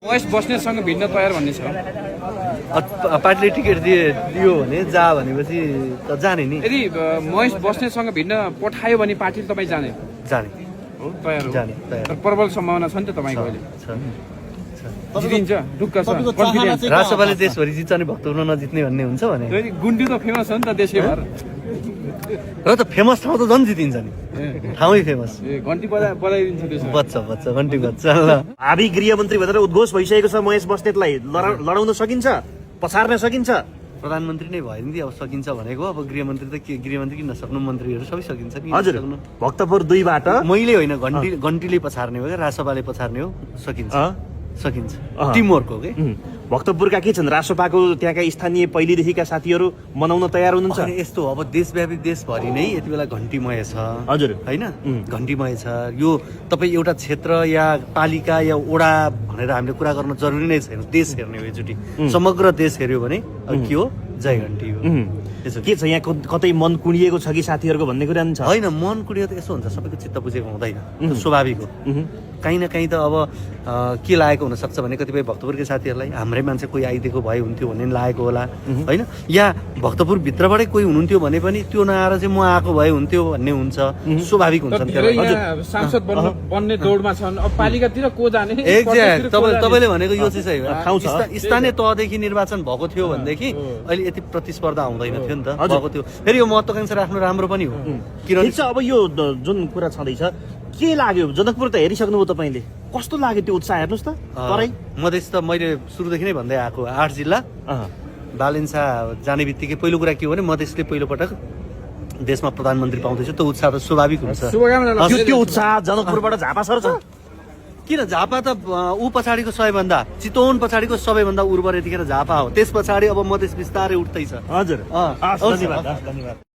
महेश बस्नेतसँग भिड्न तयार भन्ने छ। पार्टीले टिकट दियो भने जा भनेपछि त जाने नि। यदि महेश बस्नेतसँग भिड्न पठायो भने पार्टीले तपाईँ जाने हो तयार हो। जाने तयार। तर प्रबल सम्भावना छ नि त तपाईँको अहिले जितिन्छ ढुक्क छ कन्फिडेन्स। राष्ट्रपाले देशभरि जित्छ अनि भक्तपुरमा नजित्ने भन्ने हुन्छ भने गुन्डी त फेमस छ नि त देशैभर। र त फेमस ठाउँ त झन् जितिन्छ नि, ठाउँै फेमस। घन्टी बजाइदिन्छ त्यसो। बच्छ घन्टी बच्छ ल। भावी गृहमन्त्री भनेर उद्घोष भइसकेको छ। महेश बस्नेतलाई लडाउन सकिन्छ, पछार्न सकिन्छ। प्रधानमन्त्री नै भयो नि अब सकिन्छ भनेको। अब गृहमन्त्री त के, गृहमन्त्री किन नसक्नु, मन्त्रीहरू सबै सकिन्छ नि। हजुर, भक्तपुर 2 बाट मैले होइन, घन्टीले पछार्ने हो क्या, राष्ट्रपाले पछार्ने हो, सकिन्छ सकिन्छ। टिमवर्क हो कि। भक्तपुरका के छन् राष्ट्रपाको त्यहाँका स्थानीय पहिलेदेखिका साथीहरू मनाउन तयार हुनुहुन्छ? यस्तो अब देशव्यापी देशभरि नै यति बेला घन्टीमय छ। हजुर होइन, घन्टीमय छ। यो तपाईँ एउटा क्षेत्र या पालिका या वडा भनेर हामीले कुरा गर्न जरुरी नै छैन। देश हेर्ने हो एकचोटि, समग्र देश हेऱ्यो भने के हो, जय घन्टी हो। के छ यहाँ कतै मन कुडिएको छ कि साथीहरूको भन्ने कुरा नि छ? होइन, मन कुडियो त यसो हुन्छ, सबैको चित्त बुझेको हुँदैन, स्वाभाविक हो। काहीँ न काहीँ त अब के लागेको हुनसक्छ भने कतिपय भक्तपुरकै साथीहरूलाई हाम्रै मान्छे कोही आइदिएको भए हुन्थ्यो भन्ने लागेको होला होइन। या भक्तपुरभित्रबाटै कोही हुनुहुन्थ्यो भने पनि त्यो नआएर चाहिँ म आएको भए हुन्थ्यो भन्ने हुन्छ, स्वाभाविक हुन्छ। सांसद बन्ने दौडमा छन्, अब पालिकातिर को जाने? एक्ज्याक्ट तपाईँले भनेको यो चाहिँ स्थानीय तहदेखि निर्वाचन भएको थियो भनेदेखि अहिले यति प्रतिस्पर्धा हुँदैन थियो नि त, भएको थियो। फेरि यो महत्वाकांक्षा राख्नु राम्रो पनि हो। किनभने अब यो जुन कुरा छँदैछ, के लाग्यो? जनकपुर त हेरिसक्नुभयो तपाईँले, कस्तो लाग्यो त्यो उत्साह? हेर्नुहोस् त तरै मधेस त मैले सुरुदेखि नै भन्दै आएको, 8 जिल्ला बालेन्सा जाने बित्तिकै पहिलो कुरा के हो भने मधेसले पहिलोपटक देशमा प्रधानमन्त्री पाउँदैछ, त्यो उत्साह त स्वाभाविक हुन्छ। त्यो उत्साह जनकपुरबाट झापा सर्छ? किन झापा त ऊ पछाडिको सबैभन्दा, चितवन पछाडिको सबैभन्दा उर्वर यतिखेर झापा हो। त्यस पछाडि अब मधेस बिस्तारै उठ्दैछ। हजुर, धन्यवाद।